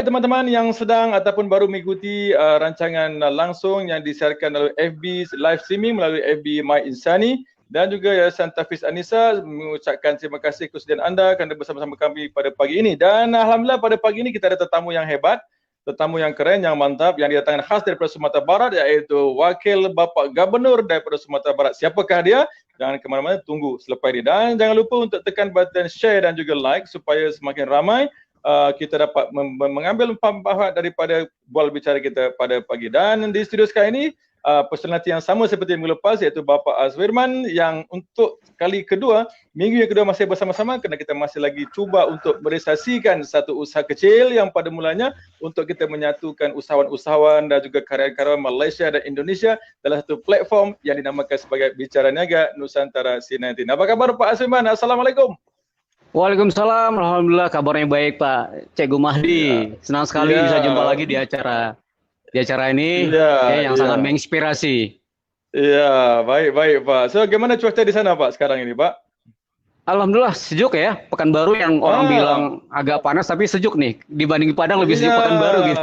Teman-teman yang sedang ataupun baru mengikuti rancangan langsung yang disiarkan melalui FB live streaming melalui FB My Insani dan juga Yayasan Tafiz Anisa mengucapkan terima kasih kesediaan anda kerana bersama-sama kami pada pagi ini. Dan alhamdulillah pada pagi ini kita ada tetamu yang hebat, tetamu yang keren, yang mantap, yang didatangkan khas daripada Sumatera Barat, iaitu Wakil Bapak Gubernur daripada Sumatera Barat. Siapakah dia? Jangan ke mana-mana, tunggu selepas ini. Dan jangan lupa untuk tekan button share dan juga like supaya semakin ramai kita dapat mengambil manfaat daripada bual bicara kita pada pagi. Dan di studio sekarang ini personaliti yang sama seperti minggu lepas, iaitu Bapak Azwirman, yang untuk kali kedua, minggu yang kedua masih bersama-sama kerana kita masih lagi cuba untuk merealisasikan satu usaha kecil yang pada mulanya untuk kita menyatukan usahawan-usahawan dan juga karyawan-karyawan Malaysia dan Indonesia dalam satu platform yang dinamakan sebagai Bicara Niaga Nusantara C19. Apa khabar Pak Azwirman? Assalamualaikum. Waalaikumsalam, alhamdulillah kabarnya baik Pak Cikgu Mahdi. Senang sekali bisa jumpa lagi di acara ini yang sangat menginspirasi. Iya, baik Pak. So, bagaimana cuaca di sana Pak sekarang ini Pak? Alhamdulillah sejuk ya. Pekanbaru yang orang bilang agak panas tapi sejuk nih. Dibanding Padang lebih sejuk Pekanbaru gitu.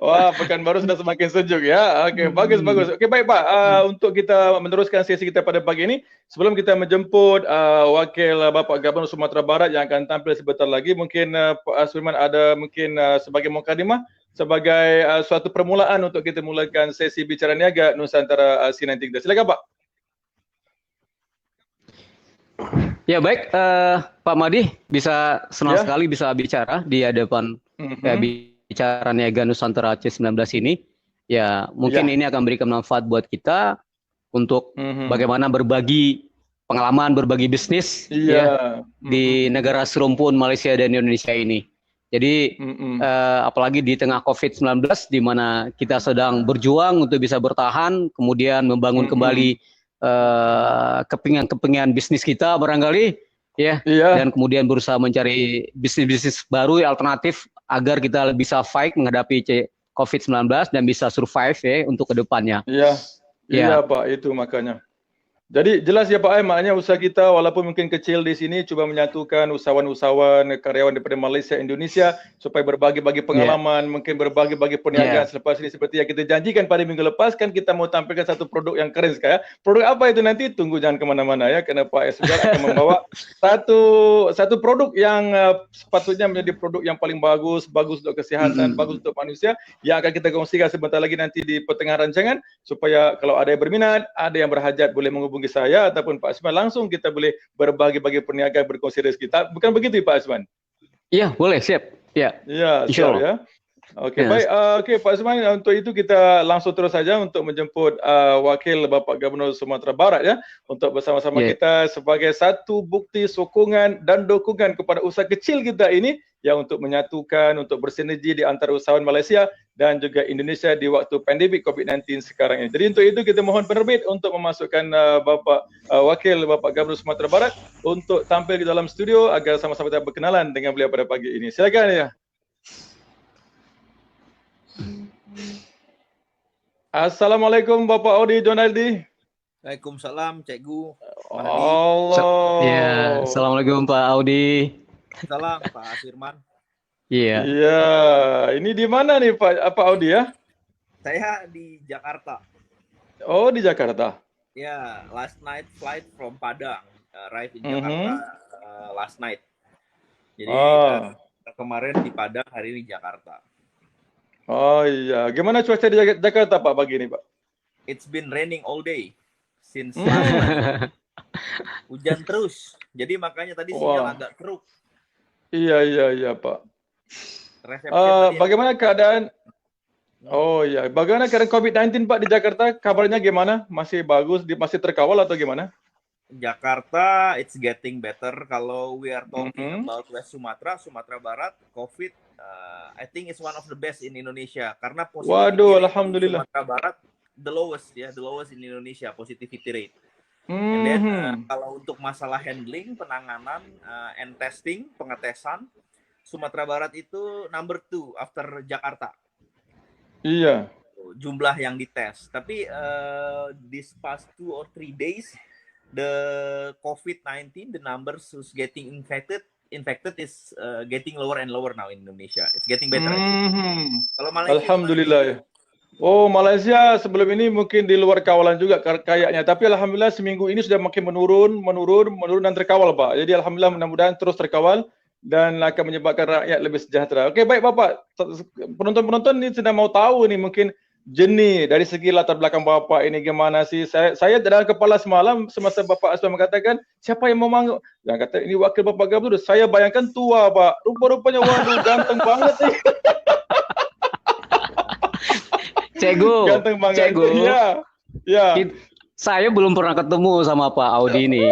Wah, Pekanbaru sudah semakin sejuk ya. Oke, bagus. Oke, baik Pak. Untuk kita meneruskan sesi kita pada pagi ini, sebelum kita menjemput Wakil Bapak Gubernur Sumatera Barat yang akan tampil sebentar lagi, mungkin Pak Azwirman ada mungkin sebagai mukadimah, sebagai suatu permulaan untuk kita mulakan sesi Bicara Niaga Nusantara C19. Silakan Pak. Ya baik, Pak Mahdi bisa senang sekali bisa bicara di hadapan Bicara Niaga Nusantara C19 ini. Ya mungkin ini akan berikan manfaat buat kita untuk bagaimana berbagi pengalaman, berbagi bisnis di negara serumpun Malaysia dan Indonesia ini. Jadi apalagi di tengah COVID-19 di mana kita sedang berjuang untuk bisa bertahan, kemudian membangun kembali kepingan bisnis kita barangkali dan kemudian berusaha mencari bisnis baru alternatif agar kita bisa fight menghadapi COVID-19 dan bisa survive untuk kedepannya. Iya Pak, itu makanya. Jadi jelas ya Pak, maknanya usaha kita walaupun mungkin kecil di sini cuba menyatukan usahawan-usahawan karyawan daripada Malaysia Indonesia supaya berbagi-bagi pengalaman, mungkin berbagi-bagi perniagaan selepas ini seperti yang kita janjikan pada minggu lepas kan kita mau tampilkan satu produk yang keren sekali. Produk apa itu nanti tunggu jangan kemana-mana ya, kerana Pak Esgar akan membawa satu produk yang sepatutnya menjadi produk yang paling bagus untuk kesihatan, bagus untuk manusia yang akan kita kongsikan sebentar lagi nanti di pertengahan rancangan supaya kalau ada yang berminat, ada yang berhajat boleh menghubungi saya ataupun Pak Azman langsung kita boleh berbagi-bagi perniagaan berkongsi rezeki kita. Bukan begitu Pak Azman? Iya, boleh, siap. Ya. Ya, siap ya. Okey, baik. Okey Pak Azman, untuk itu kita langsung terus saja untuk menjemput Wakil Bapak Gubernur Sumatera Barat ya untuk bersama-sama kita sebagai satu bukti sokongan dan dukungan kepada usaha kecil kita ini yang untuk menyatukan, untuk bersinergi di antara usahawan Malaysia dan juga Indonesia di waktu pandemik COVID-19 sekarang ini. Jadi untuk itu kita mohon penerbit untuk memasukkan Wakil Bapak Gubernur Sumatera Barat untuk tampil di dalam studio agar sama-sama kita berkenalan dengan beliau pada pagi ini. Silakan ya. Assalamualaikum Bapak Audi Jonaldi. Waalaikumsalam Cikgu. Allah. Ya, Assalamualaikum Pak Audi. Salam Pak Azwirman. Iya. Iya, ini di mana nih Pak Audi ya? Saya di Jakarta. Oh, di Jakarta. Ya, last night flight from Padang, arrive in Jakarta last night. Jadi kemarin di Padang, hari ini Jakarta. Oh iya, gimana cuaca di Jakarta Pak pagi ini Pak? It's been raining all day since hujan terus. Jadi makanya tadi sinyal agak keruk. Iya Pak. Bagaimana keadaan? Oh iya, bagaimana keadaan COVID-19 Pak di Jakarta? Kabarnya gimana? Masih bagus, masih terkawal atau gimana? Jakarta, it's getting better. Kalau we are talking about West Sumatra, Sumatera Barat, COVID, I think it's one of the best in Indonesia. Karena positivity alhamdulillah. Sumatera Barat the lowest in Indonesia positivity rate. And then kalau untuk masalah handling, penanganan, and testing, pengetesan, Sumatera Barat itu number 2 after Jakarta. Iya. Jumlah yang dites. Tapi this past 2 or 3 days, the COVID-19, the numbers who's getting infected infected is getting lower and lower now in Indonesia. It's getting better. Kalau Malaysia Alhamdulillah ya. Oh, Malaysia sebelum ini mungkin di luar kawalan juga kayaknya, tapi alhamdulillah seminggu ini sudah makin menurun dan terkawal, Pak. Jadi alhamdulillah mudah-mudahan terus terkawal dan akan menyebabkan rakyat lebih sejahtera. Okey, baik Bapak. Penonton-penonton ini sedang mau tahu nih mungkin jenis dari segi latar belakang Bapak ini gimana sih? Saya dalam kepala semalam semasa Bapak Asman mengatakan siapa yang mau manggil? Yang kata ini wakil Bapak Gubernur. Saya bayangkan tua, Pak. Rupa-rupanya waduh ganteng banget nih. Cegu, ganteng banget. Cegu. Ya. Saya belum pernah ketemu sama Pak Audi ini.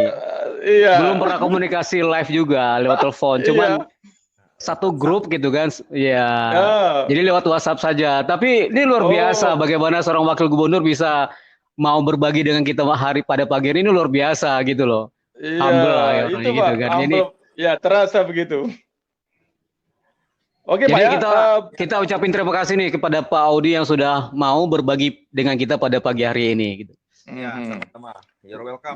Iya. Belum pernah komunikasi live juga lewat telepon. Cuman satu grup gitu kan. Iya. Jadi lewat WhatsApp saja. Tapi ini luar biasa bagaimana seorang wakil gubernur bisa mau berbagi dengan kita hari pada pagi ini luar biasa gitu loh. Iya, humble lah ya, itu gitu Pak. kan. Humble. Ini Ya, terasa begitu. Oke, jadi Pak ya. kita ucapin terima kasih nih kepada Pak Audi yang sudah mau berbagi dengan kita pada pagi hari ini gitu. Ya, sama-sama. You're welcome.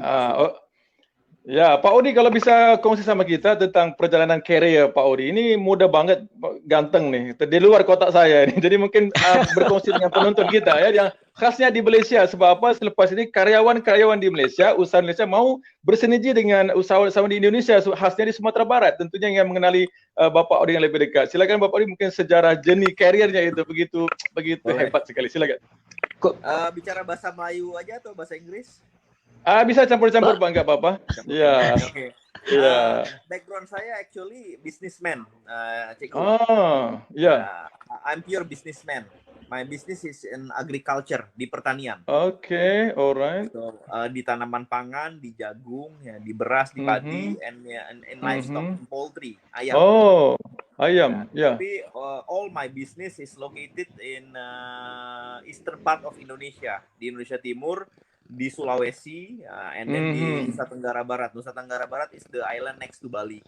Ya, Pak Audi kalau bisa kongsi sama kita tentang perjalanan career Pak Audi. Ini mudah banget, ganteng nih. Di luar kotak saya ini. Jadi mungkin berkongsi dengan penonton kita ya yang khasnya di Malaysia. Sebab apa? Selepas ini karyawan-karyawan di Malaysia, usaha Malaysia mau bersinergi dengan usahawan di Indonesia, khasnya di Sumatera Barat. Tentunya yang mengenali Bapak Audi yang lebih dekat. Silakan Bapak Audi, mungkin sejarah jenis karirnya itu begitu hebat sekali. Silakan. Bicara bahasa Melayu aja atau bahasa Inggris? Bisa campur-campur Pak, enggak apa-apa. Iya. Oke. Iya. Background saya actually businessman. I'm pure businessman. My business is in agriculture, di pertanian. Okay, alright. So, di tanaman pangan, di jagung, ya, di beras, di padi, and livestock, and poultry, ayam. Oh, ayam, ya. Tapi all my business is located in eastern part of Indonesia, di Indonesia Timur, di Sulawesi, and then di Nusa Tenggara Barat. Nusa Tenggara Barat is the island next to Bali.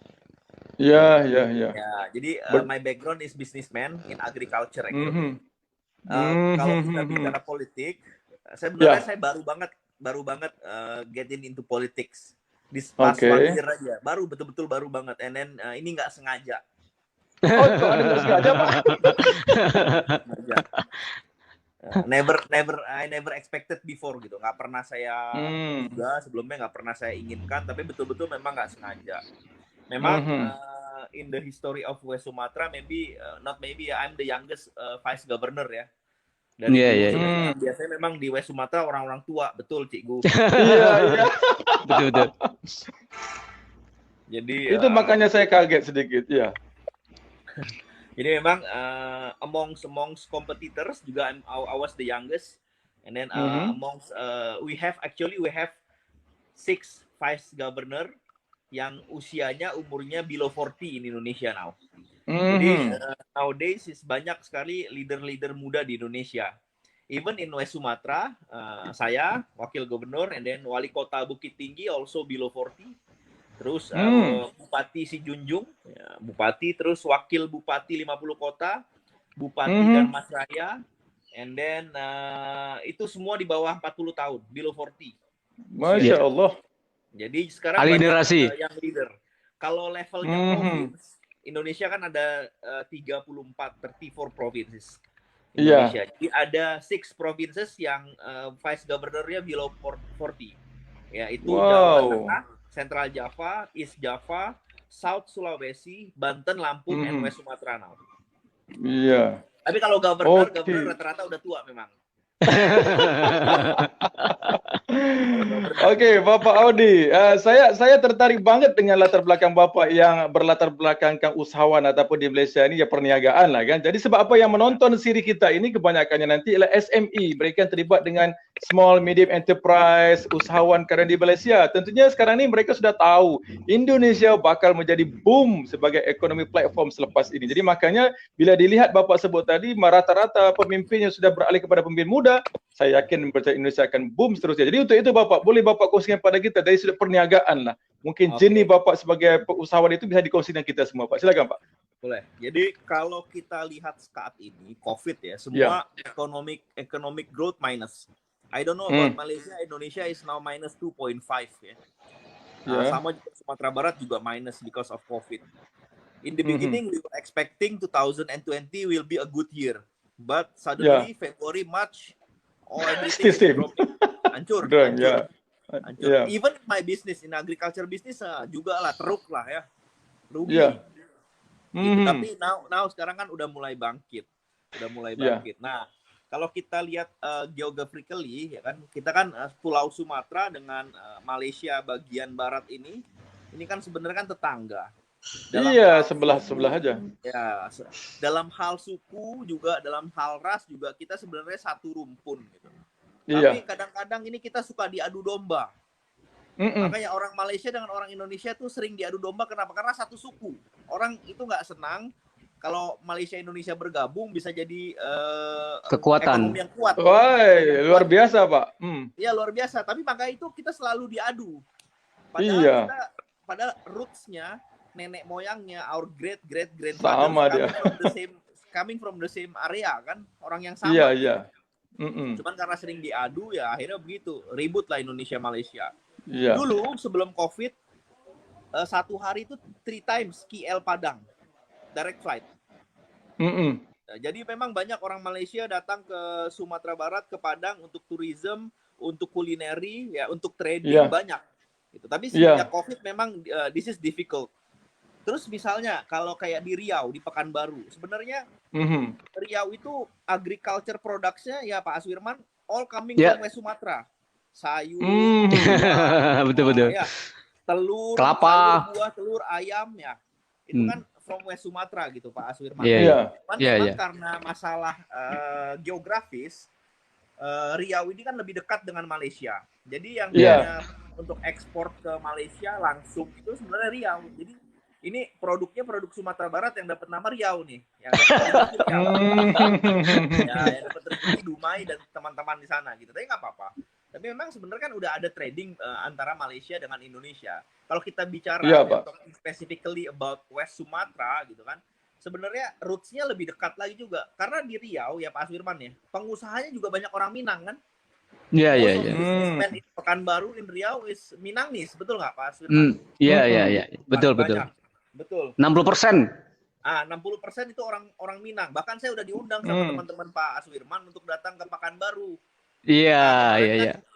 Ya. Jadi my background is businessman in agriculture. Kalau kita bicara politik, sebenarnya saya baru banget getting into politics di past 1 year aja, betul-betul baru banget. And then ini nggak sengaja. Oh, nggak sengaja Pak. I never expected before gitu. Nggak pernah saya juga sebelumnya nggak pernah saya inginkan, tapi betul-betul memang nggak sengaja. Memang in the history of West Sumatra, I'm the youngest vice governor ya. Dan biasanya memang di West Sumatra orang-orang tua, betul Cikgu. Iya. Betul. Jadi itu makanya saya kaget sedikit, ya. Jadi memang amongst competitors juga I was the youngest, and then we have 6 vice governor yang umurnya below 40 in Indonesia now. Jadi nowadays is banyak sekali leader-leader muda di Indonesia. Even in West Sumatra, saya wakil gubernur, and then wali kota Bukit Tinggi also below 40. Terus Bupati Sijunjung, ya, Bupati, terus wakil Bupati 50 kota, Bupati dan Masraya, and then itu semua di bawah 40 tahun, below 40. Masya Allah. Jadi sekarang generasi yang leader. Kalau levelnya provinsi, Indonesia kan ada 34 provinces. Indonesia. Jadi ada 6 provinces yang vice governornya below 40. Ya, itu Jawa Tengah, Central Java, East Java, South Sulawesi, Banten, Lampung, and West Sumatra now. Iya. Tapi kalau governor rata-rata udah tua memang. Oke, Bapak Audi, saya tertarik banget dengan latar belakang Bapak yang berlatar belakangkan usahawan ataupun di Malaysia ini ya perniagaan lah kan. Jadi sebab apa yang menonton siri kita ini kebanyakannya nanti ialah SME, mereka yang terlibat dengan small medium enterprise, usahawan karya di Malaysia. Tentunya sekarang ini mereka sudah tahu Indonesia bakal menjadi boom sebagai ekonomi platform selepas ini. Jadi makanya bila dilihat Bapak sebut tadi rata-rata pemimpin yang sudah beralih kepada pemimpin muda, saya yakin Indonesia akan boom seterusnya. Jadi untuk itu Bapak, boleh Bapak kongsikan pada kita dari sudut perniagaan lah. Mungkin jenis Bapak sebagai usahawan itu bisa dikongsikan dengan kita semua Pak. Silakan Pak. Boleh. Jadi kalau kita lihat saat ini COVID ya, semua economic growth minus. I don't know about Malaysia, Indonesia is now minus 2.5 ya. Sama juga Sumatera Barat juga minus because of COVID. In the beginning, we were expecting 2020 will be a good year. But suddenly, February, March, everything is dropping. Hancur. Even my business, in agriculture business, juga lah, teruk lah ya. Rugi. Gitu. Tapi now sekarang kan udah mulai bangkit. Nah, kalau kita lihat geographically, ya kan, kita kan Pulau Sumatera dengan Malaysia bagian barat ini kan sebenarnya kan tetangga. Sebelah aja. Ya, dalam hal suku juga, dalam hal ras juga kita sebenarnya satu rumpun gitu. Tapi kadang-kadang ini kita suka diadu domba. Makanya orang Malaysia dengan orang Indonesia tuh sering diadu domba. Kenapa? Karena satu suku. Orang itu nggak senang kalau Malaysia Indonesia bergabung bisa jadi kekuatan ekonomi yang kuat. Wah, luar biasa, Pak. Iya, luar biasa. Tapi makanya itu kita selalu diadu. Padahal roots-nya, nenek moyangnya, our great sama dia. coming from the same area kan, orang yang sama. Iya. Cuman karena sering diadu ya akhirnya begitu, ribut lah Indonesia Malaysia. Iya. Dulu sebelum COVID, satu hari itu 3 times KL Padang, direct flight. Nah, jadi memang banyak orang Malaysia datang ke Sumatera Barat, ke Padang untuk tourism, untuk kulineri, ya untuk trading banyak. Gitu. Tapi sejak COVID memang this is difficult. Terus misalnya kalau kayak di Riau, di Pekanbaru, sebenarnya Riau itu agriculture products-nya ya Pak Aswirman all coming from West Sumatera. Sayur, betul. Ya, telur, kelapa, sayur, buah, telur, ayam ya. Itu kan from West Sumatera gitu Pak Aswirman. Memang karena masalah geografis, Riau ini kan lebih dekat dengan Malaysia. Jadi yang untuk ekspor ke Malaysia langsung itu sebenarnya Riau. Jadi ini produk Sumatera Barat yang dapat nama Riau nih. Yang dapat rezeki Dumai dan teman-teman di sana gitu. Tapi nggak apa-apa. Tapi memang sebenarnya kan udah ada trading antara Malaysia dengan Indonesia. Kalau kita bicara specifically about West Sumatra gitu kan, sebenarnya roots-nya lebih dekat lagi juga. Karena di Riau ya Pak Aswirman ya, pengusahanya juga banyak orang Minang kan. Iya. Pekanbaru in Riau is Minangnis, betul nggak Pak Aswirman? Iya. Betul. 60%. 60% itu orang Minang. Bahkan saya udah diundang sama teman-teman Pak Aswirman untuk datang ke Pekanbaru. Iya.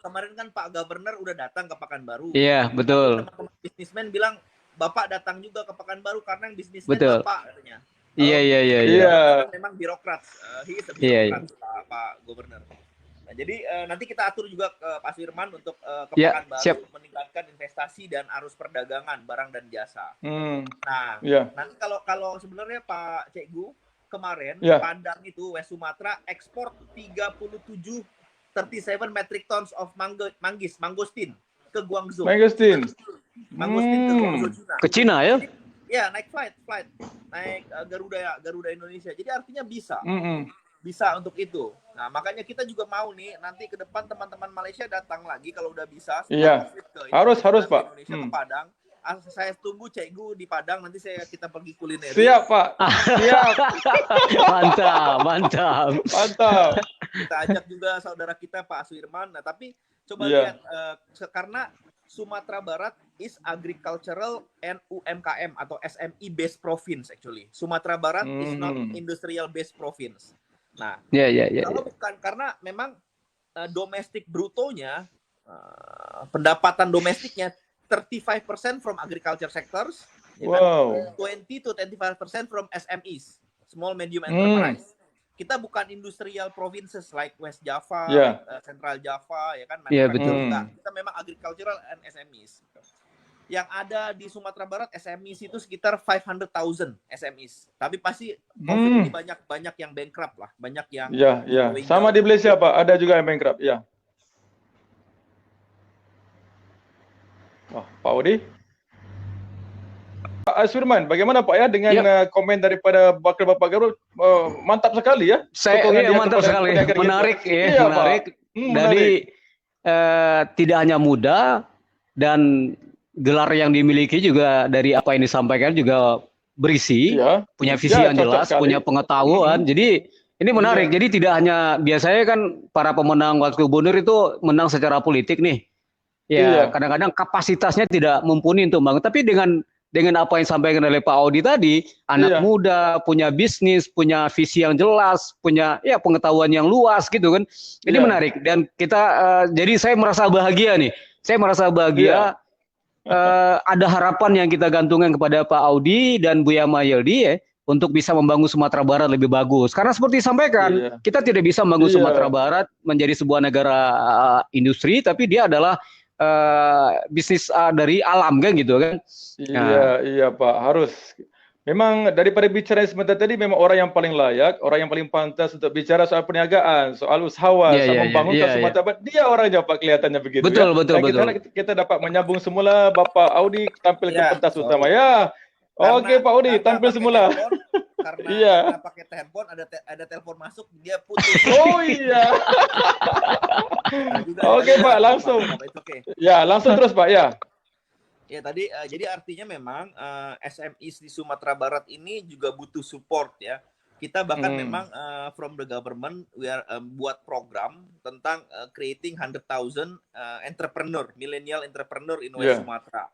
Kemarin kan Pak Governor udah datang ke Pekanbaru. Iya, betul. Teman-teman bisnismen bilang, Bapak datang juga ke Pekanbaru karena yang bisnismen Bapak katanya. Iya. Memang birokrat. He is a birokrat, Pak Governor. Nah, jadi nanti kita atur juga ke Pak Aswirman untuk ke Pekanbaru meningkatkan investasi dan arus perdagangan barang dan jasa. Nah, nanti kalau sebenarnya Pak Cikgu kemarin Padang itu West Sumatera ekspor 37 metric tons of mangosteen ke Guangzhou. Mangosteen ke Guangzhou, Cina. Ke Cina ya? Ya, naik flight. Naik Garuda Indonesia. Jadi artinya bisa. Bisa untuk itu. Nah, makanya kita juga mau nih nanti ke depan teman-teman Malaysia datang lagi kalau udah bisa. Harus Pak. Indonesia ke Padang. Saya tunggu Cikgu di Padang, nanti kita pergi kuliner. Siap Pak. Siap. Mantap. Kita ajak juga saudara kita Pak Aswirman. Nah, tapi coba lihat karena Sumatera Barat is agricultural and UMKM atau SME based province actually. Sumatera Barat is not industrial based province. Nah, kalau bukan karena memang domestik brutonya, pendapatan domestiknya 35% from agriculture sectors, 20 to 25% from SMEs, small medium enterprise. Kita bukan industrial provinces like West Java, Central Java, ya kan? Betul. Kita memang agricultural and SMEs. Yang ada di Sumatera Barat SMEs itu sekitar 500,000 SMEs. Tapi pasti COVID ini banyak yang bankrupt lah, banyak yang sama di Malaysia Pak, ada juga yang bankrupt, Pak Odi. Pak Aswirman, bagaimana Pak ya dengan komen daripada Bapak Garut? Mantap sekali ya. Mantap sekali. Menarik ya, menarik. Dari tidak hanya muda dan gelar yang dimiliki juga dari apa yang disampaikan juga berisi, punya visi yang jelas, punya pengetahuan. Jadi ini menarik. Jadi tidak hanya biasanya kan para pemenang waktu gubernur itu menang secara politik nih. ya kadang-kadang kapasitasnya tidak mumpuni untuk membangun. Tapi dengan apa yang disampaikan oleh Pak Audi tadi, anak muda punya bisnis, punya visi yang jelas, punya pengetahuan yang luas gitu kan. Ini menarik dan kita jadi saya merasa bahagia nih. Saya merasa bahagia ada harapan yang kita gantungkan kepada Pak Audi dan Buya Mayildi untuk bisa membangun Sumatera Barat lebih bagus. Karena seperti disampaikan, kita tidak bisa membangun Sumatera Barat menjadi sebuah negara industri, tapi dia adalah bisnis dari alam kan gitu kan. Iya Pak, harus. Memang daripada bicara sebentar tadi, memang orang yang paling layak, orang yang paling pantas untuk bicara soal perniagaan, soal usahawan, soal membangunkan Sumatera Barat, dia orangnya Pak kelihatannya begitu. Betul. Kita dapat menyambung semula. Bapak Audi tampil ke pentas utama ya. Oke Pak Audi, tampil semula. Karena pakai telepon, ada telepon masuk, dia putus. Oh iya. Oke Pak, langsung. Ya, langsung terus Pak ya. Ya tadi, jadi artinya memang SMEs di Sumatera Barat ini juga butuh support ya. Kita bahkan memang from the government we are buat program tentang creating 100,000 entrepreneur, millennial entrepreneur in West Sumatra.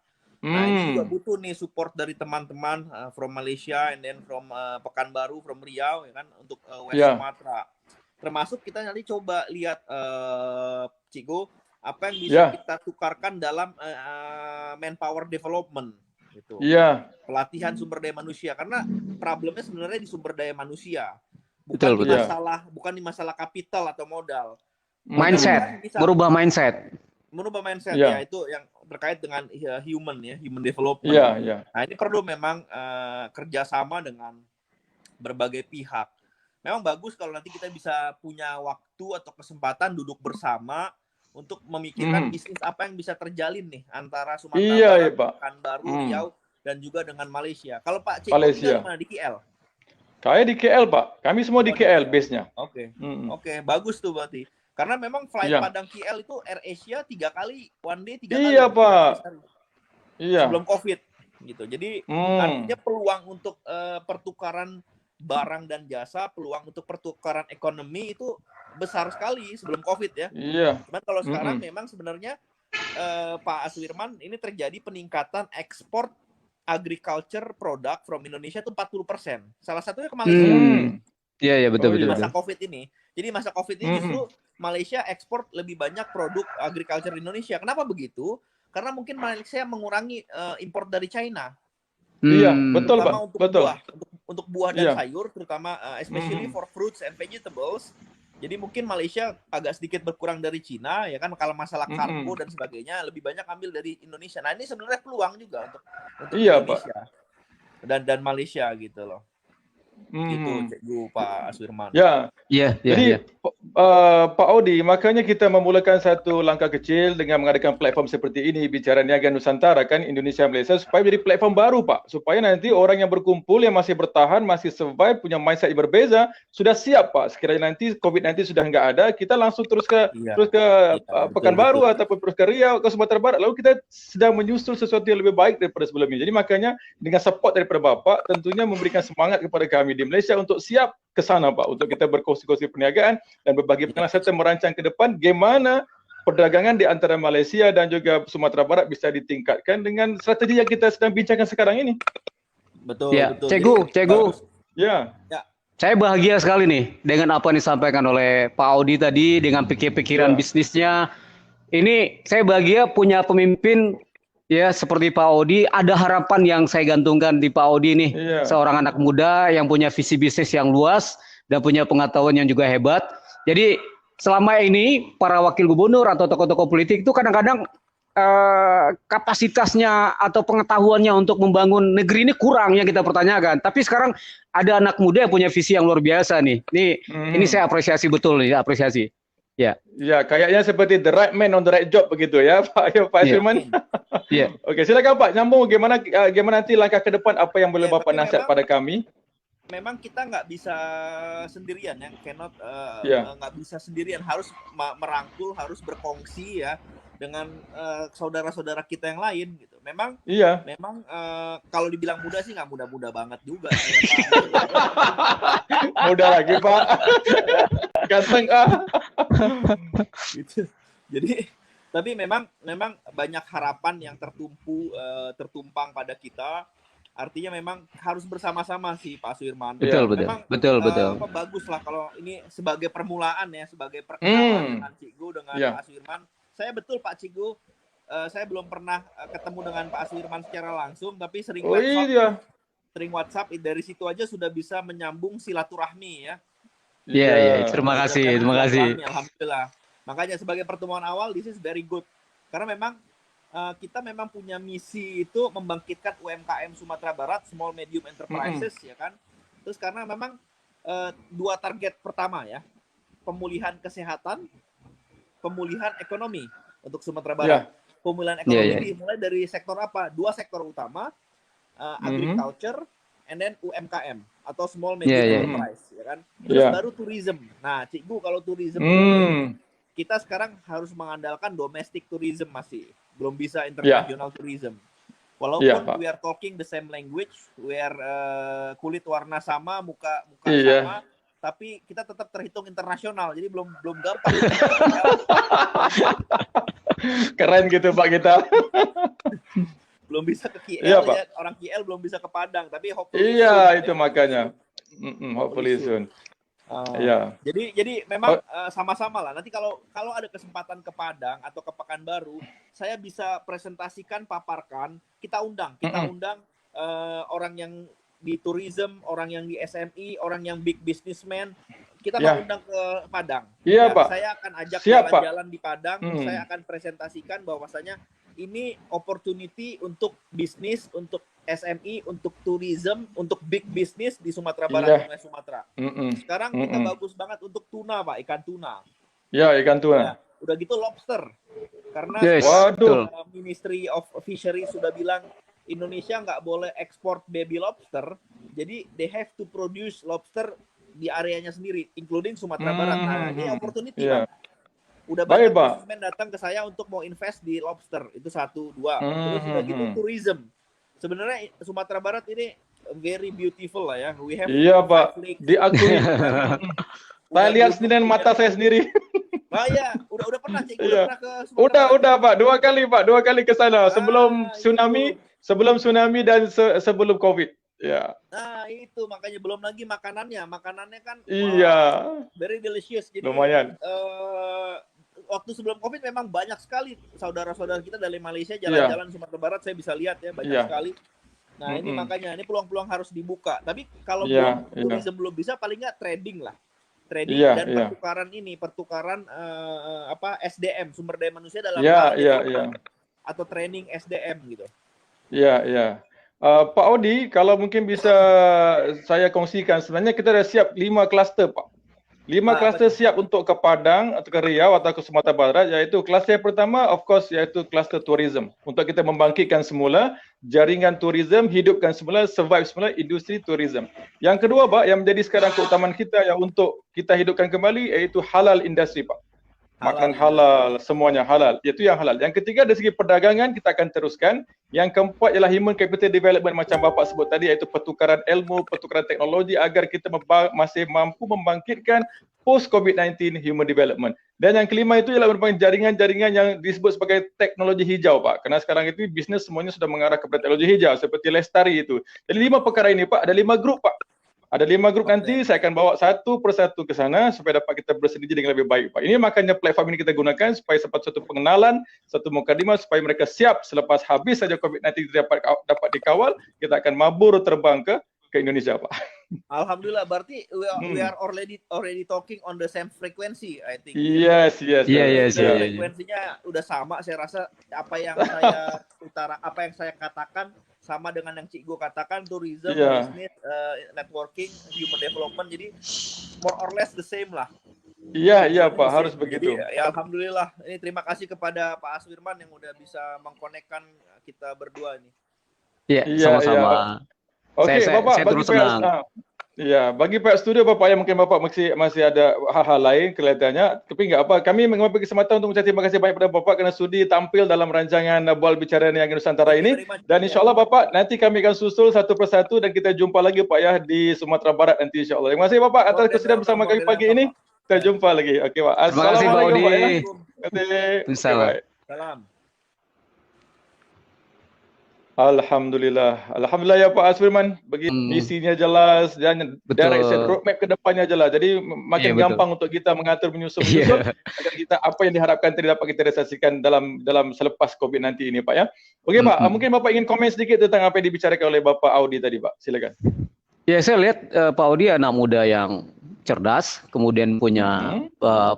Nah ini juga butuh nih support dari teman-teman from Malaysia and then from Pekanbaru, from Riau ya kan untuk West Sumatra. Termasuk kita nanti coba lihat Cikgu apa yang bisa kita tukarkan dalam manpower development gitu. Pelatihan sumber daya manusia karena problemnya sebenarnya di sumber daya manusia. Bukan di masalah kapital atau modal. Mindset, merubah mindset. Ya itu yang terkait dengan human development. Nah ini perlu memang kerjasama dengan berbagai pihak. Memang bagus kalau nanti kita bisa punya waktu atau kesempatan duduk bersama untuk memikirkan bisnis apa yang bisa terjalin nih antara Sumatera Barat, Pekanbaru, Riau dan juga dengan Malaysia. Kalau Pak Cik di mana di KL? Saya di KL Pak. Kami semua di KL base-nya. Oke, bagus tuh berarti. Karena memang flight Padang KL itu AirAsia 3 kali, one day 3 kali. Iya Pak. Sebelum COVID gitu. Jadi artinya peluang untuk pertukaran barang dan jasa, peluang untuk pertukaran ekonomi itu besar sekali sebelum COVID ya. Cuman kalau sekarang memang sebenarnya Pak Aswirman ini terjadi peningkatan ekspor agriculture product from Indonesia itu 40%. Salah satunya ke Malaysia. Iya betul. Masa COVID ini. Jadi masa COVID ini justru Malaysia ekspor lebih banyak produk agriculture Indonesia. Kenapa begitu? Karena mungkin Malaysia mengurangi import dari China. Betul Pak. Untuk buah dan sayur, terutama especially for fruits and vegetables. Jadi mungkin Malaysia agak sedikit berkurang dari Cina, ya kan, kalau masalah karbo dan sebagainya lebih banyak ambil dari Indonesia. Nah ini sebenarnya peluang juga untuk Indonesia dan Malaysia gitu loh. Gitu Cikgu Pak Aswirman. Jadi Pak Audi, makanya kita memulakan satu langkah kecil dengan mengadakan platform seperti ini, bicara niaga Nusantara kan, Indonesia Malaysia, supaya menjadi platform baru Pak, supaya nanti orang yang berkumpul, yang masih bertahan, masih survive, punya mindset yang berbeza, sudah siap Pak. Sekiranya nanti COVID-19 sudah nggak ada, kita langsung terus ke Pekanbaru ataupun terus ke Riau, ke Sumatera Barat, lalu kita sedang menyusul sesuatu yang lebih baik daripada sebelumnya. Jadi makanya dengan support daripada Bapak, tentunya memberikan semangat kepada kami di Malaysia untuk siap ke sana Pak, untuk kita berkongsi-kongsi perniagaan dan berbagi pengalaman serta merancang ke depan bagaimana perdagangan di antara Malaysia dan juga Sumatera Barat bisa ditingkatkan dengan strategi yang kita sedang bincangkan sekarang ini. Betul. Cikgu. Saya bahagia sekali nih dengan apa yang disampaikan oleh Pak Audi tadi, dengan pikiran bisnisnya. Ini saya bahagia punya pemimpin seperti Pak Audi. Ada harapan yang saya gantungkan di Pak Audi nih, seorang anak muda yang punya visi bisnis yang luas dan punya pengetahuan yang juga hebat. Jadi selama ini para wakil gubernur atau tokoh-tokoh politik itu kadang-kadang kapasitasnya atau pengetahuannya untuk membangun negeri ini kurang yang kita pertanyakan. Tapi sekarang ada anak muda yang punya visi yang luar biasa nih. Ini saya apresiasi betul nih, apresiasi. Ya, kayaknya seperti the right man on the right job begitu ya Pak Aswirman. Oke, silakan Pak, nyambung gimana nanti langkah ke depan, apa yang boleh Bapak nasihat pada kami? Memang kita nggak bisa sendirian ya, nggak bisa sendirian, harus merangkul, harus berkongsi ya dengan saudara-saudara kita yang lain gitu. Memang kalau dibilang muda sih nggak muda-muda banget juga. Muda lagi Pak. Ganteng gitu. Jadi Tapi memang banyak harapan yang tertumpang pada kita. Artinya memang harus bersama-sama sih Pak Suirman. Betul. Bagus lah kalau ini sebagai permulaan ya, sebagai perkenalan dengan Cikgu dengan Pak Suirman. Saya betul Pak Cikgu, saya belum pernah ketemu dengan Pak Suirman secara langsung, tapi sering WhatsApp. Dari situ aja sudah bisa menyambung silaturahmi ya. Iya. Terima kasih. Alhamdulillah. Makanya sebagai pertemuan awal, this is very good. Karena memang kita memang punya misi itu membangkitkan UMKM Sumatera Barat, small medium enterprises ya kan. Terus karena memang 2 target pertama ya, pemulihan kesehatan, pemulihan ekonomi untuk Sumatera Barat. Pemulihan ekonomi dimulai dari sektor apa? 2 sektor utama, agriculture and then UMKM atau small medium enterprise ya kan. Terus baru tourism. Nah, Cikgu kalau tourism kita sekarang harus mengandalkan domestic tourism masih. Belum bisa international tourism. Walaupun we are talking the same language, we are kulit warna sama, muka sama, tapi kita tetap terhitung internasional. Jadi belum gampang. Keren gitu Pak kita. Belum bisa ke KL ya, orang KL belum bisa ke Padang, tapi hopefully itu makanya. Hopefully soon. Jadi memang sama-sama lah. Nanti kalau ada kesempatan ke Padang atau ke Pekanbaru, saya bisa presentasikan, paparkan. Kita undang orang yang di tourism, orang yang di SME, orang yang big businessman. Kita mau undang ke Padang. Pak. Saya akan ajak jalan-jalan di Padang. Saya akan presentasikan bahwasanya ini opportunity untuk bisnis, untuk SME, untuk tourism, untuk big business di Sumatera Barat, wilayah Sumatera. Sekarang kita bagus banget untuk tuna, Pak, ikan tuna. Ikan tuna. Udah gitu lobster. Karena Ministry of Fisheries sudah bilang Indonesia nggak boleh ekspor baby lobster. Jadi they have to produce lobster di areanya sendiri, including Sumatera Barat. Nah, ini opportunity, Pak. Udah banyak businessman datang ke saya untuk mau invest di lobster. Itu 1, 2. Terus udah gitu tourism. Sebenarnya Sumatera Barat ini very beautiful lah ya. We have Pak. Diakui. Saya lihat sendiri dengan mata saya sendiri. Udah pernah Cik? Pernah ke Sumatera Barat? Udah Pak, 2 kali Pak, 2 kali ke sana sebelum tsunami dan sebelum Covid. Nah, itu makanya belum lagi makanannya kan very delicious. Jadi lumayan. Waktu sebelum Covid memang banyak sekali saudara-saudara kita dari Malaysia jalan-jalan Sumatera Barat, saya bisa lihat ya banyak sekali. Nah, ini makanya ini peluang-peluang harus dibuka. Tapi kalau tourism belum bisa, paling nggak trading lah. Trading dan pertukaran SDM, sumber daya manusia dalam atau training SDM gitu. Pak Odi, kalau mungkin bisa saya kongsikan, sebenarnya kita dah siap 5 kluster Pak. 5 kluster siap untuk ke Padang atau ke Riau atau ke Sumatera Barat, iaitu kluster pertama of course iaitu kluster tourism. Untuk kita membangkitkan semula jaringan tourism, hidupkan semula, survive semula industri tourism. Yang kedua Pak, yang menjadi sekarang keutamaan kita yang untuk kita hidupkan kembali iaitu halal industri Pak. Makan halal, semuanya halal. Itu yang halal. Yang ketiga dari segi perdagangan kita akan teruskan. Yang keempat ialah human capital development macam Bapak sebut tadi, iaitu pertukaran ilmu, pertukaran teknologi agar kita masih mampu membangkitkan post COVID-19 human development. Dan yang kelima itu ialah merupakan jaringan-jaringan yang disebut sebagai teknologi hijau Pak. Karena sekarang itu bisnes semuanya sudah mengarah kepada teknologi hijau seperti Lestari itu. Jadi 5 perkara ini Pak, ada 5 grup Pak. Ada 5 grup nanti, saya akan bawa satu persatu ke sana supaya dapat kita bersedia dengan lebih baik Pak. Ini makanya platform ini kita gunakan supaya sempat satu pengenalan, satu mukadimah supaya mereka siap selepas habis saja COVID-19 dapat dikawal, kita akan mabur terbang ke Indonesia Pak. Alhamdulillah, berarti we are already talking on the same frequency, I think. Yes. Frekuensinya udah sama, saya rasa apa yang saya katakan sama dengan yang Cikgu katakan, tourism, business, networking, human development, jadi more or less the same lah. Iya Pak, harus begitu. Jadi, ya alhamdulillah, ini terima kasih kepada Pak Suirman yang udah bisa mengkonekkan kita berdua ini. Iya, sama-sama. Oke, Bapak, saya terus senang. Bagi Pak Studio Bapak yang mungkin Bapak masih ada hal-hal lain kelihatannya, tapi enggak apa. Kami mengambil kesempatan untuk mengucapkan terima kasih banyak kepada Bapak kerana sudi tampil dalam rancangan Bual Bicara Niaga Nusantara ini. Dan insya-Allah Bapak, nanti kami akan susul satu persatu dan kita jumpa lagi Pak ya di Sumatera Barat nanti insya-Allah. Terima kasih Bapak atas kesediaan bersama kami pagi ini. Kita jumpa lagi. Okey Pak. Assalamualaikum. Terima kasih Pak Odi. Assalamualaikum. Salam. Alhamdulillah. Alhamdulillah ya Pak Asfirman. Misinya jelas dan direction roadmap ke depannya jelas. Jadi makin gampang untuk kita mengatur menyusun agar kita apa yang diharapkan tadi dapat kita realisasikan dalam selepas COVID-19 ini Pak ya. Okey Pak, mungkin Bapak ingin komen sedikit tentang apa yang dibicarakan oleh Bapak Audi tadi Pak. Silakan. Ya, saya lihat Pak Audi anak muda yang cerdas, kemudian punya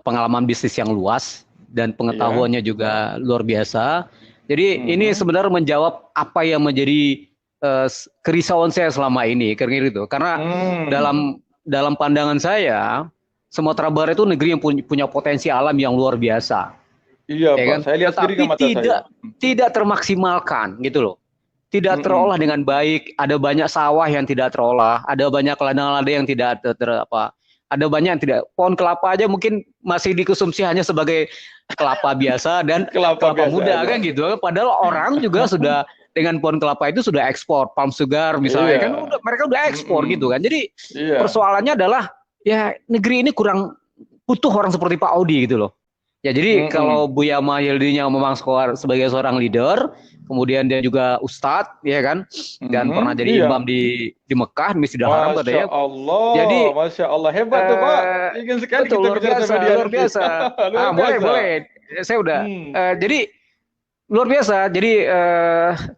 pengalaman bisnis yang luas dan pengetahuannya juga luar biasa. Jadi ini sebenarnya menjawab apa yang menjadi kerisauan saya selama ini, karena dalam pandangan saya Sumatera Barat itu negeri yang punya potensi alam yang luar biasa. Iya Pak, kan? saya lihat sendiri dengan mata saya. Tidak termaksimalkan gitu loh. Tidak terolah dengan baik, ada banyak sawah yang tidak terolah, ada banyak ladang-ladang yang tidak ada banyak yang tidak, pohon kelapa aja mungkin masih dikonsumsi hanya sebagai kelapa biasa dan kelapa muda kan gitu. Padahal orang juga sudah dengan pohon kelapa itu sudah ekspor, palm sugar misalnya kan mereka udah ekspor gitu kan. Jadi persoalannya adalah ya negeri ini kurang butuh orang seperti Pak Audi gitu loh. Ya jadi kalau Buya Mahildinya memang sebagai seorang leader, kemudian dia juga ustadz, ya kan, dan pernah jadi imam di Mekah, di Masjidil Haram katanya. Jadi Masya Allah hebat tuh Pak. Ingin sekali kita bicara sama dia. Luar biasa. Boleh. Saya udah. Jadi luar biasa. Jadi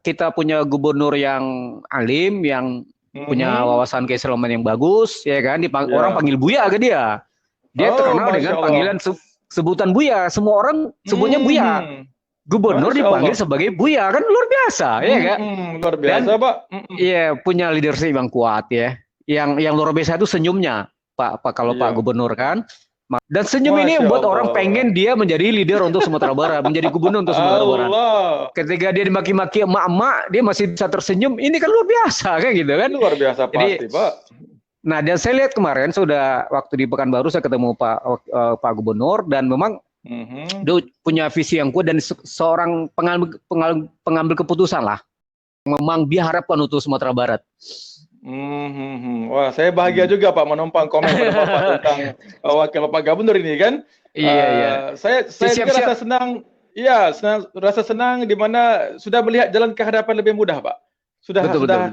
kita punya gubernur yang alim, yang punya wawasan keislaman yang bagus, ya kan. Orang panggil Buya ke dia. Dia terkenal dengan panggilan sebutan Buya. Semua orang sebutnya Buya. Gubernur dipanggil sebagai Buya, kan luar biasa, ya kan? Luar biasa, Pak. Iya, punya leadership yang kuat ya. Yang luar biasa itu senyumnya, Pak kalau Pak Gubernur kan. Dan senyum ini buat orang pengen dia menjadi leader untuk Sumatera Barat, menjadi gubernur untuk Sumatera Barat. Ketika dia dimaki-maki emak-emak, dia masih bisa tersenyum. Ini kan luar biasa, kan gitu kan? Luar biasa pasti, Pak. Nah, dan saya lihat kemarin sudah waktu di Pekanbaru saya ketemu Pak Gubernur dan memang dia punya visi yang kuat dan seorang pengambil keputusan lah. Memang dia harapkan untuk Sumatera Barat. Wah, saya bahagia juga Pak menumpang komen pada Bapak tentang wakil Bapak Gubernur ini kan. Iya. Saya juga rasa senang. Iya, rasa senang di mana sudah melihat jalan ke hadapan lebih mudah, Pak. Sudah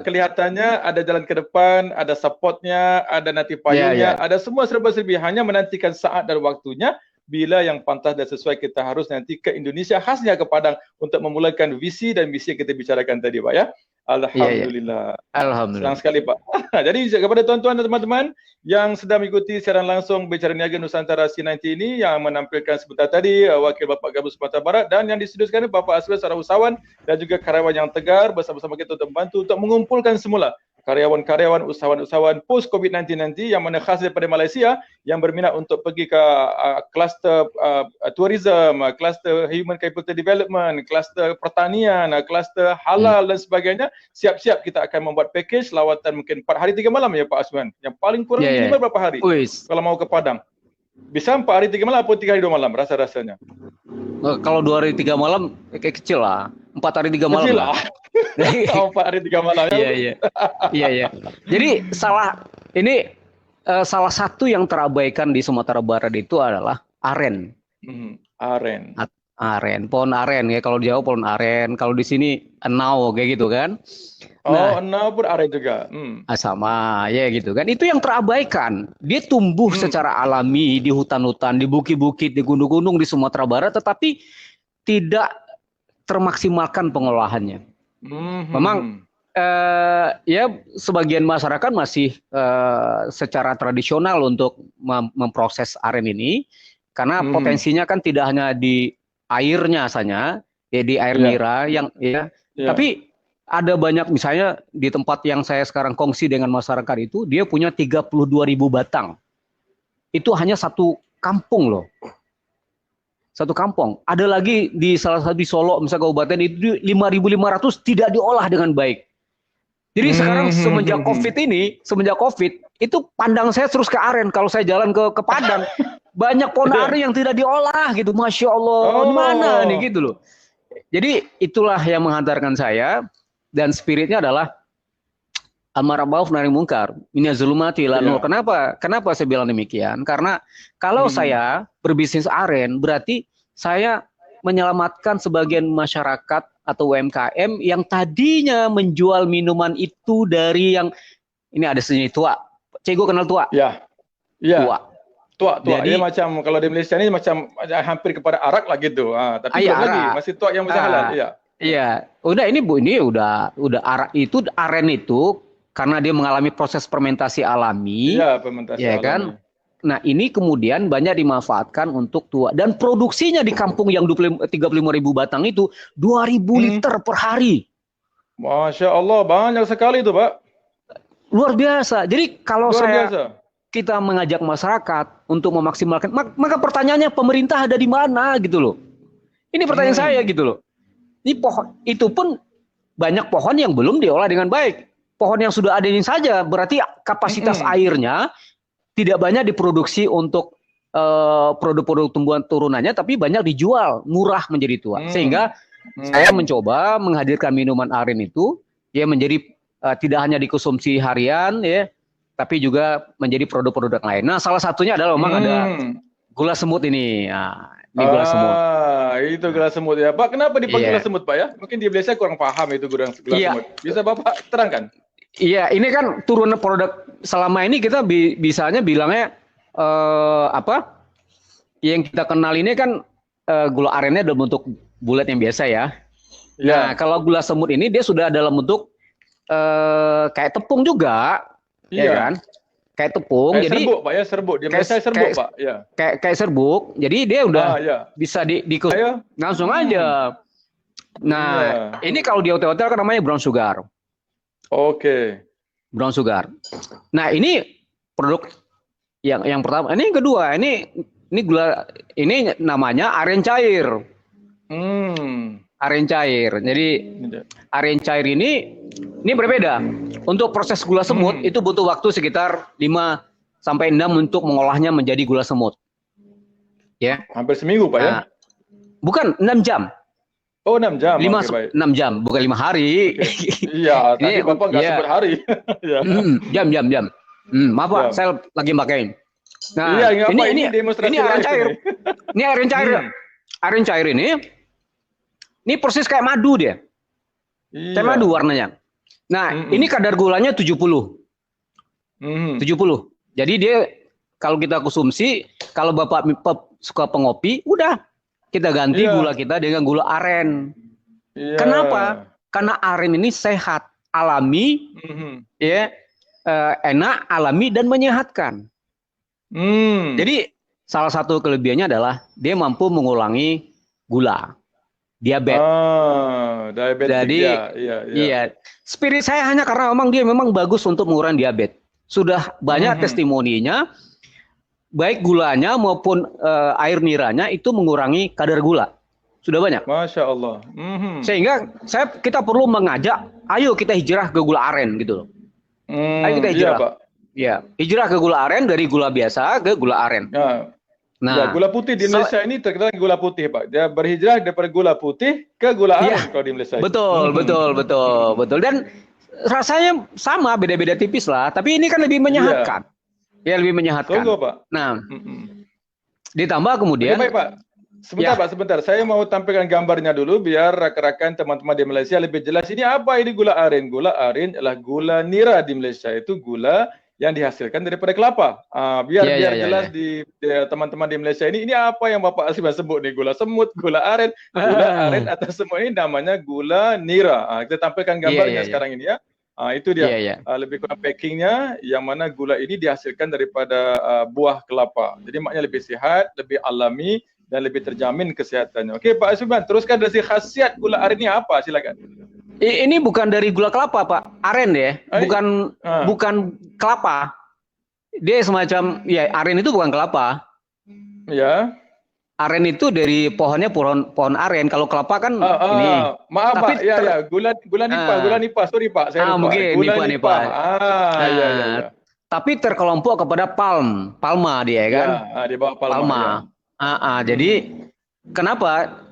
kelihatannya ada jalan ke depan, ada supportnya, ada nanti payungnya, ada semua serba-serbi. Hanya menantikan saat dan waktunya bila yang pantas dan sesuai kita harus nanti ke Indonesia, khasnya ke Padang untuk memulakan visi dan misi yang kita bicarakan tadi, Pak ya. Alhamdulillah. Alhamdulillah. Senang sekali, Pak. Jadi kepada tuan-tuan dan teman-teman yang sedang mengikuti siaran langsung Bicara Niaga Nusantara C90 ini yang menampilkan sebentar tadi Wakil Bapak Gubernur Sumatera Barat dan yang di studio sekarang Bapak Aswad seorang usahawan dan juga karyawan yang tegar bersama-sama kita untuk membantu untuk mengumpulkan semula karyawan-karyawan, usahawan-usahawan post COVID-19 nanti yang mana khas daripada Malaysia yang berminat untuk pergi ke kluster tourism, kluster human capital development, kluster pertanian, kluster halal dan sebagainya. Siap-siap kita akan membuat package lawatan mungkin 4 hari 3 malam ya Pak Asman. Yang paling kurang minimal berapa hari kalau mau ke Padang? Bisa 4 hari 3 malam atau 3 hari 2 malam rasa-rasanya? Kalau 2 hari 3 malam kayak kecil lah. 4 hari 3 malam kecil lah. 4 hari 3 malam. Iya. Jadi salah satu yang terabaikan di Sumatera Barat itu adalah aren. Aren, pohon aren ya, kalau di Jawa pohon aren, kalau di sini enau kayak gitu kan. Enau pun aren juga. Sama ya gitu kan. Itu yang terabaikan. Dia tumbuh secara alami di hutan-hutan, di bukit-bukit, di gunung-gunung di Sumatera Barat, tetapi tidak termaksimalkan pengolahannya. Memang ya sebagian masyarakat masih secara tradisional untuk memproses aren ini karena potensinya kan tidak hanya di airnya saja, ya di air nira tapi ada banyak misalnya di tempat yang saya sekarang kongsi dengan masyarakat itu dia punya 32.000 batang. Itu hanya satu kampung loh. Satu kampung. Ada lagi di salah satu di Solo, misalnya kabupaten itu 5.500 tidak diolah dengan baik. Jadi sekarang semenjak COVID itu pandang saya terus ke aren. Kalau saya jalan ke Padang, banyak pohon aren yang tidak diolah gitu. Masya Allah, di mana nih gitu loh. Jadi itulah yang menghantarkan saya dan spiritnya adalah amar ma'ruf nahi munkar, minaz zulumati ila nur. Kenapa saya bilang demikian? Karena kalau saya berbisnis aren berarti saya menyelamatkan sebagian masyarakat atau UMKM yang tadinya menjual minuman itu dari yang ini ada seni tua. Cego kenal tua? Ya. Ya. Tua. Jadi, dia macam kalau di Malaysia ini macam hampir kepada arak lah gitu. Tapi belum lagi masih tua yang bisa halal. Iya. Iya. Udah ini Bu, ini udah arak itu, aren itu karena dia mengalami proses fermentasi alami. Iya, fermentasi alami. Kan? Nah, ini kemudian banyak dimanfaatkan untuk tua dan produksinya di kampung yang 35.000 batang itu 2.000 liter per hari. Masya Allah, banyak sekali itu, Pak. Luar biasa. Jadi kalau kita mengajak masyarakat untuk memaksimalkan, maka pertanyaannya pemerintah ada di mana gitu loh. Ini pertanyaan saya gitu loh. Ini pohon itu pun banyak pohon yang belum diolah dengan baik. Pohon yang sudah ada ini saja berarti kapasitas airnya tidak banyak diproduksi untuk produk-produk tumbuhan turunannya, tapi banyak dijual murah menjadi tua. Sehingga saya mencoba menghadirkan minuman aren itu ya menjadi tidak hanya dikonsumsi harian ya, tapi juga menjadi produk-produk lain. Nah, salah satunya adalah memang ada gula semut ini. Nah, ini gula semut. Itu gula semut ya. Pak, kenapa dipanggil gula semut, Pak ya? Mungkin di Malaysia kurang paham itu gula semut. Bisa Bapak terangkan? Iya, ini kan turunan produk selama ini kita bisanya bilangnya yang kita kenal ini kan gula arennya dalam bentuk bulat yang biasa ya. Nah, kalau gula semut ini dia sudah dalam bentuk kayak tepung juga, ya kan? Kayak tepung. Kayak jadi serbuk, Pak ya, serbuk. Di Malaysia serbuk, Pak. Ya. Kayak serbuk. Jadi dia udah bisa langsung aja. Nah, ini kalau di hotel-hotel kan namanya brown sugar. Oke. Brown sugar. Nah, ini produk yang pertama. Ini yang kedua. Ini gula, ini namanya aren cair. Aren cair. Jadi aren cair ini berbeda. Untuk proses gula semut itu butuh waktu sekitar 5 sampai 6 untuk mengolahnya menjadi gula semut. Ya. Hampir seminggu, Pak ya? Bukan, 6 jam. Oh, 6 jam. 6 jam, bukan 5 hari. Iya, tadi Bapak nggak sebut hari. Jam. Maaf Pak, saya lagi pakai. Nah, ini aren cair. Ini aren cair. Aren cair ini persis kayak madu dia. Kayak madu warnanya. Nah, ini kadar gulanya 70. 70. Jadi dia kalau kita konsumsi, kalau Bapak suka pengopi, udah kita ganti gula kita dengan gula aren. Kenapa? Karena aren ini sehat, alami, enak, alami dan menyehatkan. Jadi salah satu kelebihannya adalah dia mampu mengurangi gula, diabetes. Diabetes. Jadi iya. Spirit saya hanya karena dia memang bagus untuk mengurangi diabetes. Sudah banyak testimoninya. Baik gulanya maupun air niranya itu mengurangi kadar gula. Sudah banyak. Masya Allah. Sehingga kita perlu mengajak, ayo kita hijrah ke gula aren gitu loh. Ayo kita hijrah. Iya, Pak. Ya, hijrah ke gula aren dari gula biasa ke gula aren. Nah, gula putih di Malaysia ini terkenal gula putih, Pak. Dia berhijrah dari gula putih ke gula aren kalau di Malaysia. Betul. Dan rasanya sama, beda-beda tipis lah. Tapi ini kan lebih menyehatkan. Ya, lebih menyehatkan. Tunggu, Pak. Nah, ditambah kemudian. Baik, Pak. Sebentar. Saya mau tampilkan gambarnya dulu biar rakan-rakan teman-teman di Malaysia lebih jelas. Ini apa ini gula aren? Gula aren adalah gula nira di Malaysia. Itu gula yang dihasilkan daripada kelapa. Biar jelas di teman-teman di Malaysia ini apa yang Bapak Asiman sebut nih? Gula semut, gula aren. Gula aren atau semut ini namanya gula nira. Kita tampilkan gambarnya sekarang ini ya. Itu dia lebih kurang packingnya, yang mana gula ini dihasilkan daripada buah kelapa. Jadi maknanya lebih sehat, lebih alami dan lebih terjamin kesehatannya. Okey Pak Asiman, teruskan dari khasiat gula aren ini apa? Silakan. Ini bukan dari gula kelapa Pak, aren ya, bukan kelapa. Dia semacam aren itu bukan kelapa. Ya. Aren itu dari pohonnya pohon aren. Kalau kelapa kan ini. Maaf Pak, gula nipah. Sorry Pak, saya lupa. Mungkin gula nipah. Ya. Tapi terkelompok kepada palma dia kan. Di bawah palma. Jadi kenapa?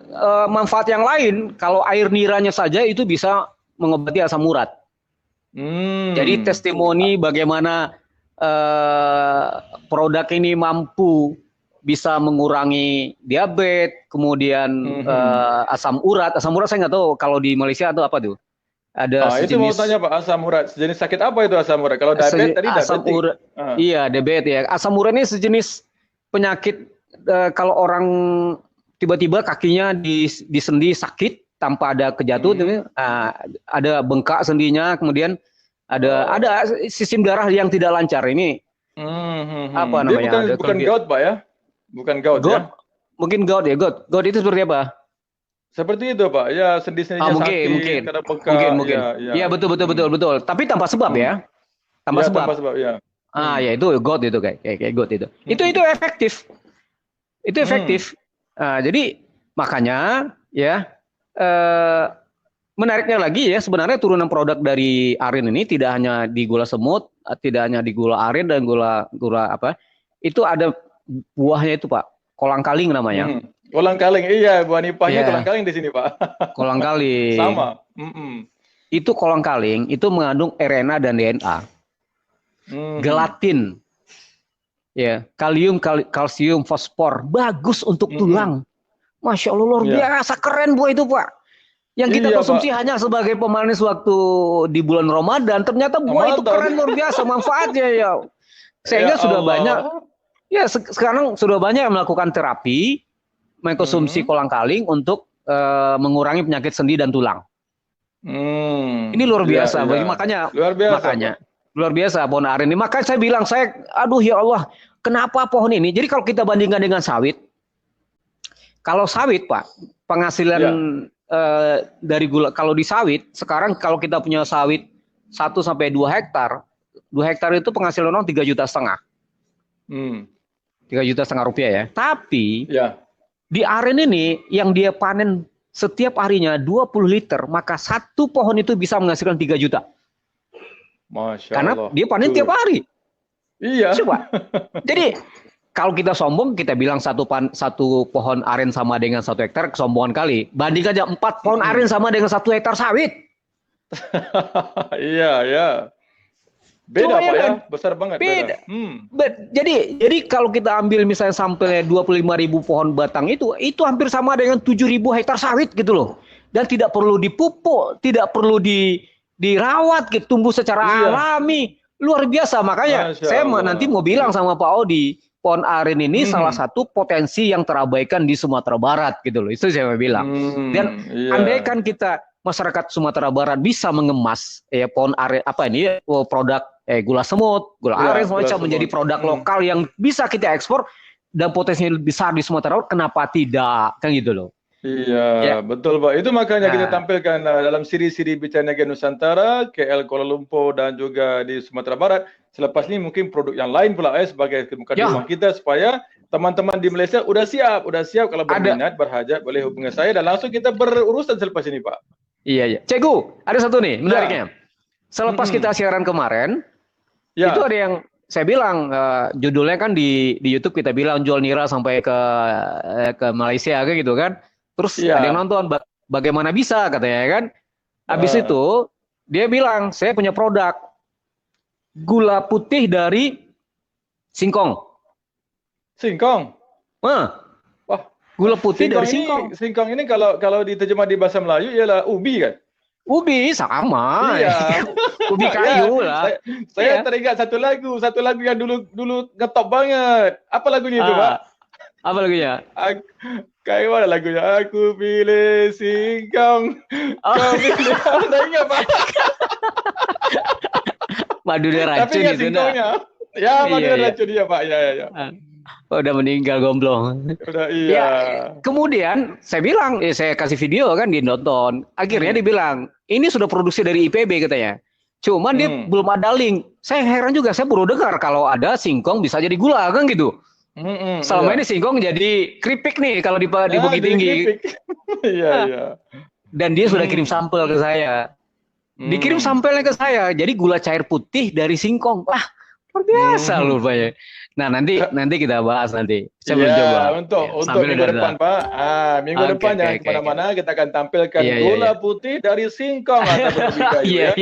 Manfaat yang lain, kalau air niranya saja itu bisa mengobati asam urat. Jadi testimoni bagaimana produk ini mampu bisa mengurangi diabetes, kemudian asam urat. Asam urat saya nggak tahu kalau di Malaysia atau apa tuh. Ada itu mau tanya Pak, asam urat. Sejenis sakit apa itu asam urat? Kalau diabetes tadi asam urat. Iya, diabetes ya. Asam urat ini sejenis penyakit kalau orang tiba-tiba kakinya di sendi sakit tanpa ada kejatuhan, ada bengkak sendinya, kemudian ada sistem darah yang tidak lancar. Ini apa namanya? Bukan gout Pak ya? Bukan gout ya? Mungkin gout ya. Gout itu seperti apa? Seperti itu Pak, ya sendi-sendinya sakit, karena bengkak. Mungkin. Ya betul. Tapi tanpa sebab ya. Tanpa sebab ya. Ya itu gout itu kayak gout itu. Itu efektif. Itu efektif. Jadi makanya ya menariknya lagi ya, sebenarnya turunan produk dari aren ini tidak hanya di gula semut, tidak hanya di gula aren dan gula apa. Itu ada buahnya itu Pak, kolang-kaling namanya. Kolang-kaling, iya, buah nipahnya kolang-kaling di sini Pak. Kolang-kaling. Sama. Itu kolang-kaling itu mengandung RNA dan DNA. Gelatin. Ya, kalium, kalsium, fosfor, bagus untuk tulang. Masya Allah, luar biasa, keren buah itu Pak. Yang kita konsumsi Pak hanya sebagai pemanis waktu di bulan Ramadan, ternyata buah itu keren, luar biasa manfaatnya ya. Sehingga sudah banyak, ya sekarang sudah banyak yang melakukan terapi, mengkonsumsi kolang-kaling untuk mengurangi penyakit sendi dan tulang. Ini luar biasa, makanya luar biasa pohon aren ini. Makanya saya bilang, aduh ya Allah, kenapa pohon ini? Jadi kalau kita bandingkan dengan sawit, kalau sawit Pak, penghasilan dari gula, kalau di sawit, sekarang kalau kita punya sawit 1 sampai 2 hektar, 2 hektar itu penghasilan orang 3,5 juta. 3,5 juta rupiah ya. Tapi di aren ini yang dia panen setiap harinya 20 liter, maka satu pohon itu bisa menghasilkan 3 juta. Masya Karena Allah. dia panen tiap hari. Iya. Coba. Jadi kalau kita sombong, kita bilang satu pohon aren sama dengan 1 hektar, kesombongan kali. Banding aja 4 pohon aren sama dengan 1 hektar sawit. Iya. Beda Pak ya, besar banget. Beda. Jadi kalau kita ambil misalnya sampelnya 25.000 pohon batang itu hampir sama dengan 7.000 hektar sawit gitu loh. Dan tidak perlu dipupuk, tidak perlu dirawat, gitu, tumbuh secara alami. Luar biasa, makanya saya nanti mau bilang sama Pak Odi, pohon aren ini salah satu potensi yang terabaikan di Sumatera Barat gitu loh. Itu saya mau bilang. Dan andaikan kita masyarakat Sumatera Barat bisa mengemas pohon aren produk gula semut, gula aren semacam menjadi produk lokal yang bisa kita ekspor dan potensinya besar di Sumatera Barat, kenapa tidak? Kan gitu loh. Iya, betul Pak. Itu makanya kita tampilkan dalam siri-siri Bicara Niaga Nusantara, KL, Kuala Lumpur dan juga di Sumatera Barat. Selepas ini mungkin produk yang lain pula sebagai kemukakan kita supaya teman-teman di Malaysia udah siap kalau berminat, berhajat boleh hubungi saya dan langsung kita berurusan selepas ini Pak. Iya. Cikgu, ada satu nih menariknya. Selepas kita siaran kemarin, itu ada yang saya bilang judulnya kan di YouTube kita bilang jual nira sampai ke Malaysia kayak gitu kan. Terus ada yang nonton, bagaimana bisa katanya kan. Habis itu dia bilang, saya punya produk gula putih dari singkong. Singkong? Wah, gula putih dari singkong. Singkong ini kalau diterjemah di bahasa Melayu ialah ubi kan? Ubi sama. Iya. Ubi kayu lah. Saya teringat satu lagu yang dulu ngetop banget. Apa lagunya itu, Pak? Apa lagunya? Kayak mana lagunya? Aku pilih singkong. Kau pilih. Anda ingat Pak? Madunya racun. Tapi ingat singkongnya. Ya, madunya racun dia Pak. Ya. Udah meninggal gomblong. Udah iya. Kemudian saya bilang, saya kasih video kan dia nonton. Akhirnya dia bilang, ini sudah produksi dari IPB katanya. Cuman dia belum ada link. Saya heran juga, saya baru dengar kalau ada singkong bisa jadi gula kan gitu. Selama ini singkong jadi keripik nih kalau di Bukit Tinggi. Iya. Dan dia sudah kirim sampel ke saya. Dikirim sampelnya ke saya. Jadi gula cair putih dari singkong. Wah, luar biasa loh Pak ya. Nah, nanti kita bahas nanti. Saya belum coba. Untuk minggu depan, Pak. Minggu depan jangan kemana-mana, kita akan tampilkan gula putih dari singkong atau Iya.